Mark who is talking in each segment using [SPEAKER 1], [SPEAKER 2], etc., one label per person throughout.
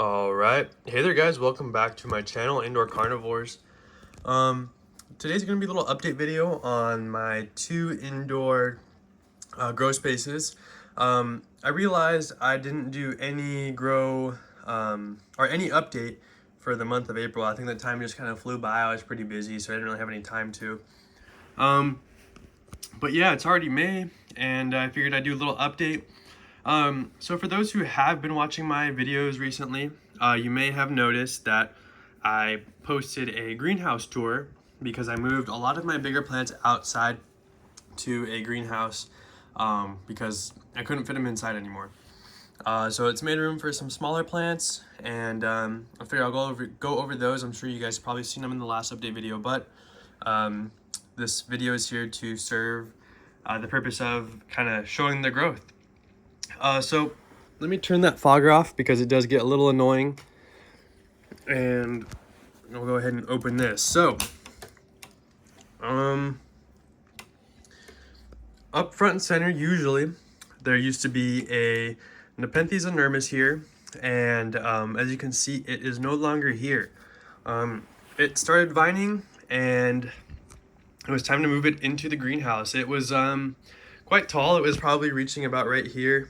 [SPEAKER 1] All right, hey there guys, welcome back to my channel, Indoor Carnivores. Today's gonna be a little update video on my two indoor grow spaces. I realized I didn't do any grow or any update for the month of April. I think the time just kind of flew by. I was pretty busy, so I didn't really have any time to. But yeah, it's already May, and I figured I'd do a little update. So for those who have been watching my videos recently, you may have noticed that I posted a greenhouse tour because I moved a lot of my bigger plants outside to a greenhouse because I couldn't fit them inside anymore. So it's made room for some smaller plants, and I figured I'll go over those. I'm sure you guys have probably seen them in the last update video, but this video is here to serve the purpose of kind of showing the growth. So let me turn that fogger off because it does get a little annoying, and I'll go ahead and open this. So up front and center, usually there used to be a Nepenthes enormous here, and as you can see, it is no longer here. It started vining, and it was time to move it into the greenhouse. It was quite tall. It was probably reaching about right here,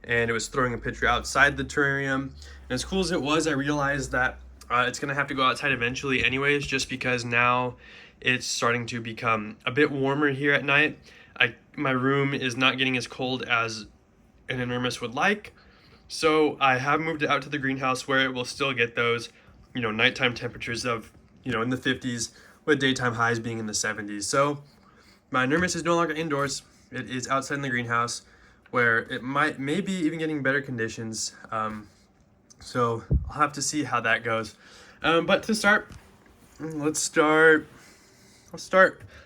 [SPEAKER 1] and it was throwing a picture outside the terrarium. And as cool as it was, I realized that it's gonna have to go outside eventually anyways, just because now it's starting to become a bit warmer here at night. My room is not getting as cold as an enormous would like, so I have moved it out to the greenhouse where it will still get those, nighttime temperatures of, in the 50s, with daytime highs being in the 70s. So my enormous is no longer indoors. It is outside in the greenhouse, where it maybe even getting better conditions. So I'll have to see how that goes. But to start, let's start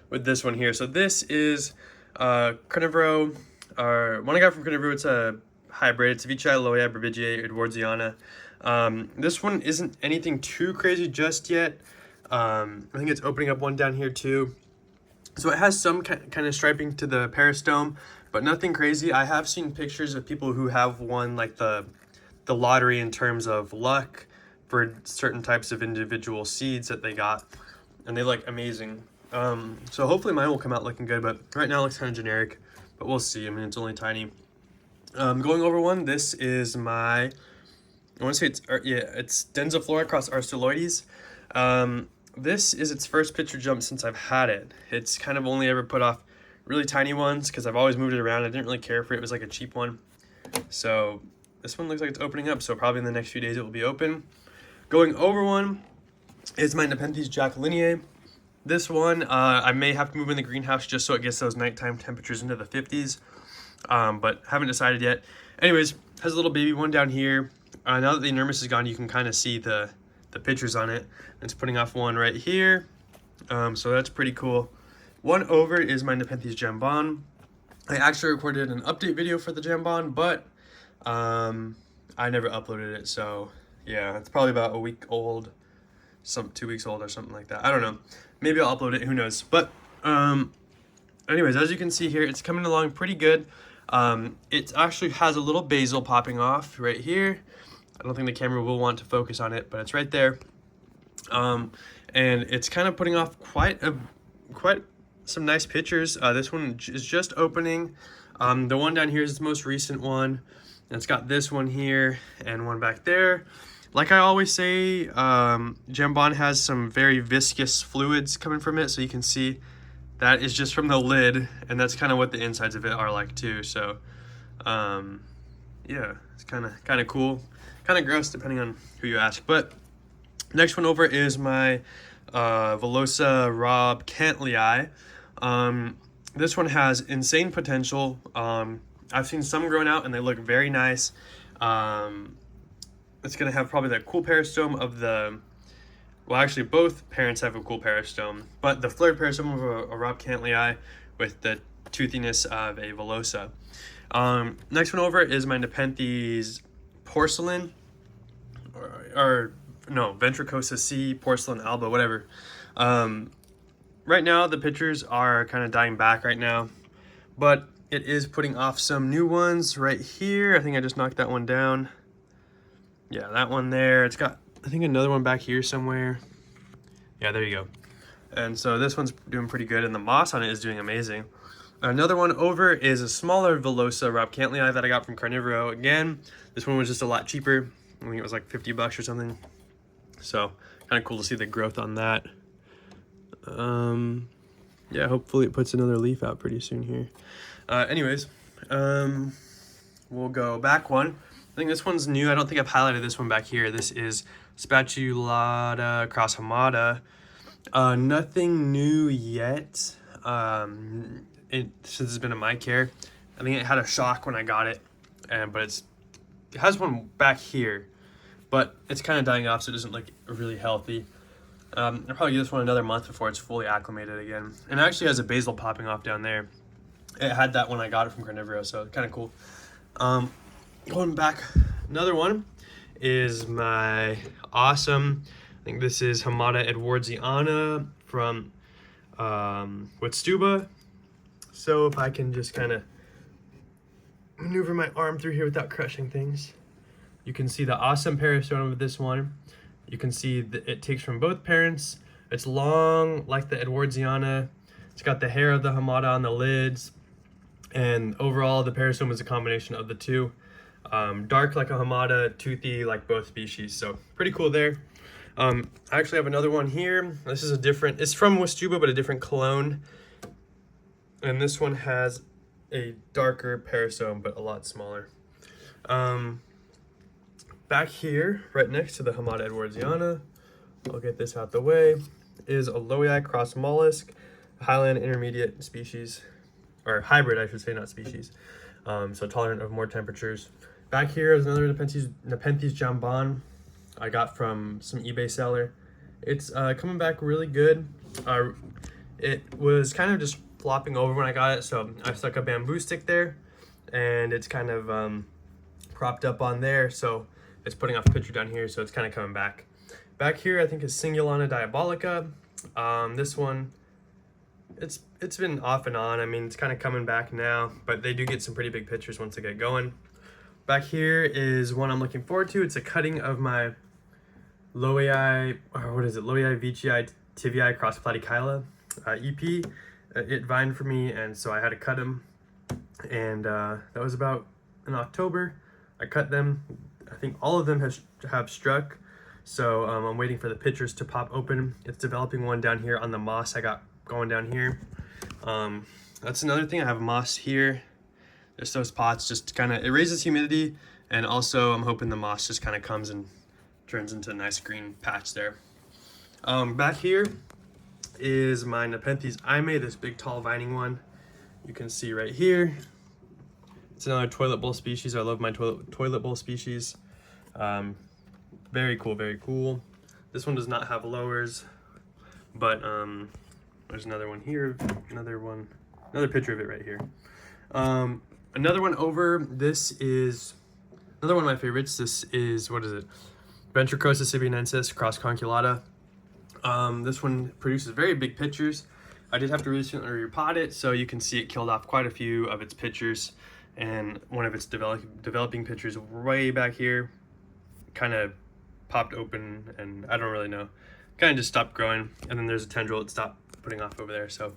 [SPEAKER 1] with this one here. So this is Carnivoro, or one I got from Carnivoro. It's a hybrid. It's Vici aloea Burbigiae edwardsiana. This one isn't anything too crazy just yet. I think it's opening up one down here too. So it has some kind of striping to the peristome, but nothing crazy. I have seen pictures of people who have won like the lottery in terms of luck for certain types of individual seeds that they got, and they look amazing. So hopefully mine will come out looking good, but right now it looks kind of generic, but we'll see. I mean, it's only tiny. Going over one, this is my, I want to say it's Denziflora cross Arceloides. This is its first picture jump since I've had it. It's kind of only ever put off really tiny ones because I've always moved it around. I didn't really care for it. It was like a cheap one. So this one looks like it's opening up, so probably in the next few days it will be open. Going over one is my Nepenthes Jacquelineae. This one, I may have to move in the greenhouse just so it gets those nighttime temperatures into the 50s, but haven't decided yet. Anyways, has a little baby one down here. Now that the enormous is gone, you can kind of see the pictures on it. It's putting off one right here, so that's pretty cool. One over is my Nepenthes Jambon. I actually recorded an update video for the Jambon, but I never uploaded it, so yeah, it's probably about a week old, 2 weeks old or something like that. I don't know. Maybe I'll upload it, who knows. But anyways, as you can see here, it's coming along pretty good. It actually has a little basil popping off right here. I don't think the camera will want to focus on it, but it's right there. And it's kind of putting off quite some nice pictures. This one is just opening. The one down here is the most recent one. And it's got this one here and one back there. Like I always say, Jambon has some very viscous fluids coming from it, so you can see that is just from the lid, and that's kind of what the insides of it are like too. So yeah, it's kind of cool, kind of gross depending on who you ask. But next one over is my Velosa Rob Cantley. This one has insane potential. I've seen some grown out and they look very nice. It's going to have probably the cool peristome of the, well, actually both parents have a cool peristome, but the flared peristome of a Rob Cantley with the toothiness of a Velosa. Next one over is my Nepenthes Porcelain, or no, Ventricosa C, Porcelain Alba, whatever. Right now the pictures are kind of dying back right now, but it is putting off some new ones right here. I think I just knocked that one down. Yeah, that one there. It's got, I think, another one back here somewhere. Yeah, there you go. And so this one's doing pretty good, and the moss on it is doing amazing. Another one over is a smaller Velosa Rob Cantley that I got from Carnivoro. Again, this one was just a lot cheaper. I think it was like 50 bucks or something. So kind of cool to see the growth on that. Yeah, hopefully it puts another leaf out pretty soon here. Anyways, we'll go back one. I think this one's new. I don't think I've highlighted this one back here. This is Spatulata cross Hamada. Nothing new yet. Since it's been in my care. I think it had a shock when I got it, but it has one back here, but it's kind of dying off, so it doesn't look really healthy. I'll probably give this one another month before it's fully acclimated again. And it actually has a basil popping off down there. It had that when I got it from Carnivoro, so kind of cool. Going back, another one is my awesome, I think this is Hamada Edwardsiana from Wetstuba. So if I can just kind of maneuver my arm through here without crushing things, you can see the awesome parasoma of this one. You can see that it takes from both parents. It's long like the Edwardsiana. It's got the hair of the Hamada on the lids, and overall the parasoma is a combination of the two. Dark like a Hamada, toothy like both species, so pretty cool there. I actually have another one here. This is a different, it's from Wetstuba, but a different clone. And this one has a darker parasome, but a lot smaller. Back here, right next to the Hamada Edwardsiana, I'll get this out the way, is a Lowii cross mollusk, highland intermediate species, or hybrid, I should say, not species. So tolerant of more temperatures. Back here is another Nepenthes jambon I got from some eBay seller. It's coming back really good. It was kind of just flopping over when I got it, so I stuck a bamboo stick there, and it's kind of propped up on there, so it's putting off a picture down here, so it's kind of coming back. Back here, I think is Singulana diabolica. This one, it's been off and on. I mean, it's kind of coming back now, but they do get some pretty big pictures once they get going. Back here is one I'm looking forward to. It's a cutting of my Lowii, or what is it? Lowii Vicii tivii cross platykyla EP. It vined for me, and so I had to cut them. And that was about in October. I cut them. I think all of them have struck. So I'm waiting for the pictures to pop open. It's developing one down here on the moss I got going down here. That's another thing. I have moss here. Just those pots, just kind of, it raises humidity, and also I'm hoping the moss just kind of comes and turns into a nice green patch there. Back here is my Nepenthes Aime, this big tall vining one. You can see right here. It's another toilet bowl species. I love my toilet bowl species. Very cool, very cool. This one does not have lowers, but there's another one here, another picture of it right here. Another one over, this is another one of my favorites. This is, what is it? Ventricosa sibianensis cross conculata. This one produces very big pictures. I did have to recently repot it, so you can see it killed off quite a few of its pictures, and one of its developing pictures way back here kind of popped open, and I don't really know, kind of just stopped growing, and then there's a tendril it stopped putting off over there. So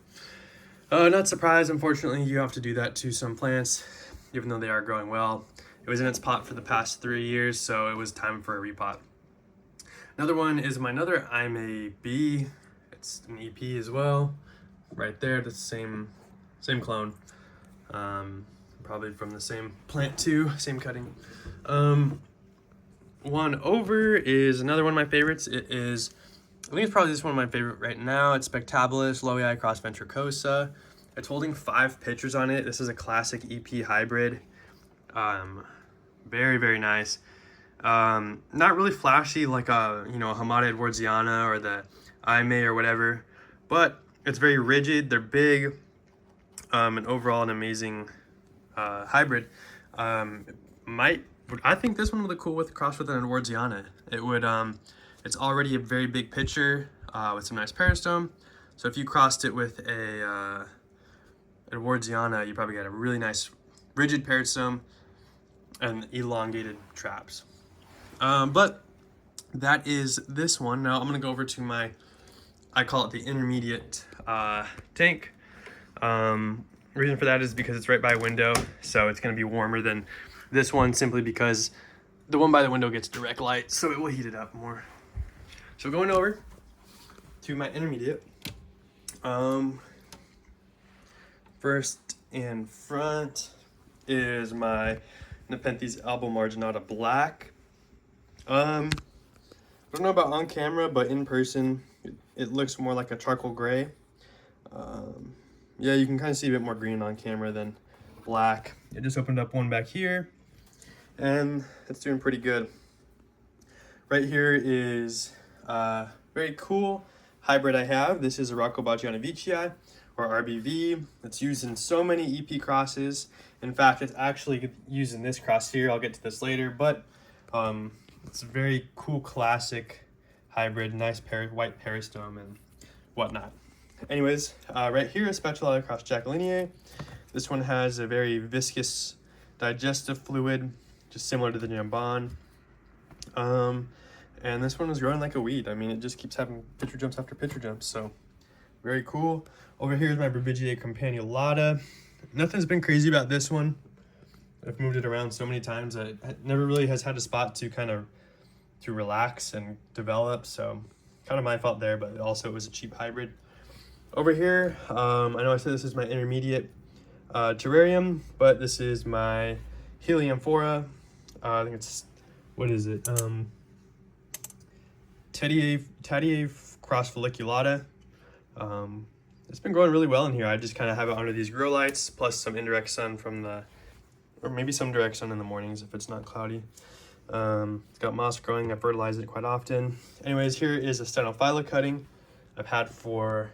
[SPEAKER 1] not surprised, unfortunately. You have to do that to some plants, even though they are growing well. It was in its pot for the past 3 years, so it was time for a repot. Another one is my other Aime B. It's an EP as well. Right there, the same clone. Probably from the same plant too, same cutting. One over is another one of my favorites. It is, I think it's probably this one of my favorite right now. It's Spectabilis Lowii cross ventricosa. It's holding 5 pictures on it. This is a classic EP hybrid. Very, very nice. Not really flashy like a, Hamada Edwardsiana or the Aime or whatever, but it's very rigid. They're big, and overall an amazing hybrid. I think this one would look cool with cross with an Edwardsiana. It would. It's already a very big picture with some nice peristome. So if you crossed it with a Edwardsiana, you probably get a really nice rigid peristome and elongated traps. But that is this one. Now I'm gonna go over to my, I call it the intermediate tank. Reason for that is because it's right by a window, so it's gonna be warmer than this one, simply because the one by the window gets direct light, so it will heat it up more. So going over to my intermediate, first in front is my Nepenthes Albo Marginata Black. I don't know about on camera, but in person, it looks more like a charcoal gray. Yeah, you can kind of see a bit more green on camera than black. It just opened up one back here, and it's doing pretty good. Right here is a very cool hybrid I have. This is a Rocco Baggiana Vicii, or RBV. It's used in so many EP crosses. In fact, it's actually used in this cross here. I'll get to this later, but it's a very cool classic hybrid, nice white peristome and whatnot. Anyways, right here is Spatulata Cross Jacquelinie. This one has a very viscous digestive fluid, just similar to the Jambon. And this one is growing like a weed. I mean, it just keeps having picture jumps after picture jumps, so very cool. Over here is my Brabbigidae Campanulata. Nothing's been crazy about this one. I've moved it around so many times that it never really has had a spot to to relax and develop, so kind of my fault there, but also it was a cheap hybrid. Over here, I know I said this is my intermediate terrarium, but this is my Heliamphora. I think it's, what is it? Tediae Cross Folliculata. It's been growing really well in here. I just kind of have it under these grow lights, plus some indirect sun from or maybe some direct sun in the mornings if it's not cloudy. It's got moss growing. I fertilize it quite often. Anyways, here is a Stenophylla cutting I've had for,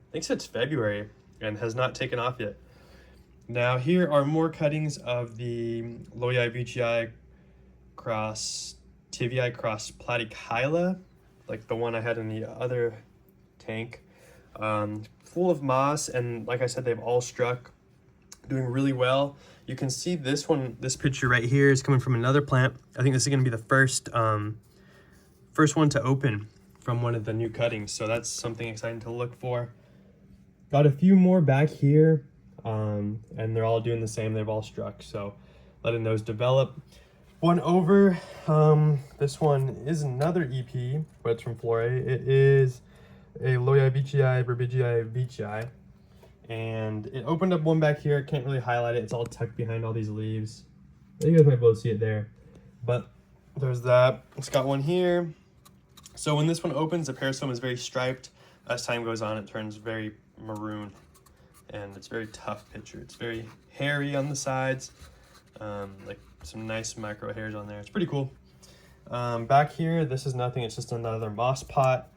[SPEAKER 1] I think since February, and has not taken off yet. Now here are more cuttings of the Loyai Vicii cross Tivii cross Platykyla, like the one I had in the other tank. Full of moss, and like I said, they've all struck, doing really well. You can see this one, this picture right here is coming from another plant. I think this is going to be the first one to open from one of the new cuttings, so that's something exciting to look for. Got a few more back here, and they're all doing the same. They've all struck, so letting those develop. One over, this one is another EP, but it's from Flore. It is a Loyai Vicii Brabbigidae Vicii, and it opened up one back here. I can't really highlight it. It's all tucked behind all these leaves. You guys might be able to see it there, but there's that. It's got one here. So when this one opens, the peristome is very striped. As time goes on, it turns very maroon, and it's a very tough picture. It's very hairy on the sides, like some nice micro hairs on there. It's pretty cool. Back here, this is nothing. It's just another moss pot.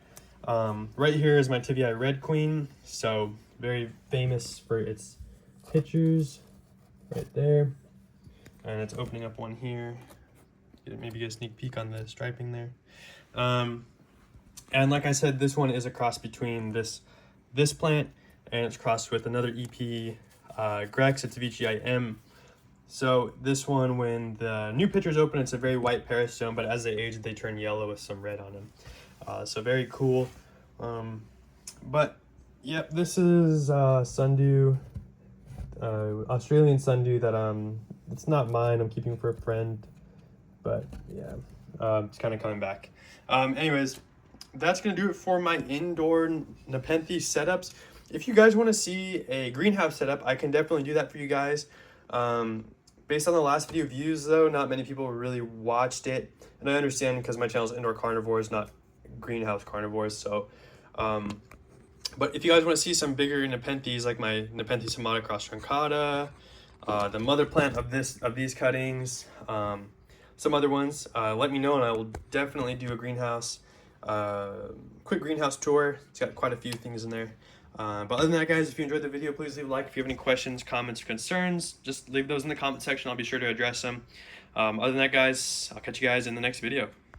[SPEAKER 1] Right here is my Tivii Red Queen, so very famous for its pictures right there. And it's opening up one here. Maybe get a sneak peek on the striping there. And like I said, this one is a cross between this plant, and it's crossed with another EP, Grex. It's Vicii M. So this one, when the new pictures open, it's a very white peristome, but as they age, they turn yellow with some red on them. So very cool. But yep, this is sundew, Australian sundew that it's not mine. I'm keeping for a friend, but yeah, it's kind of coming back. Anyways, that's gonna do it for my indoor Nepenthes setups. If you guys want to see a greenhouse setup, I can definitely do that for you guys. Based on the last video views, though, not many people really watched it, and I understand because my channel is indoor carnivores, not greenhouse carnivores. So but if you guys want to see some bigger Nepenthes, like my Nepenthes Hamata Cross Truncata, the mother plant of these cuttings, some other ones, let me know, and I will definitely do a greenhouse, quick greenhouse tour. It's got quite a few things in there. But other than that, guys, if you enjoyed the video, please leave a like. If you have any questions, comments, or concerns, just leave those in the comment section. I'll be sure to address them. Other than that, guys, I'll catch you guys in the next video.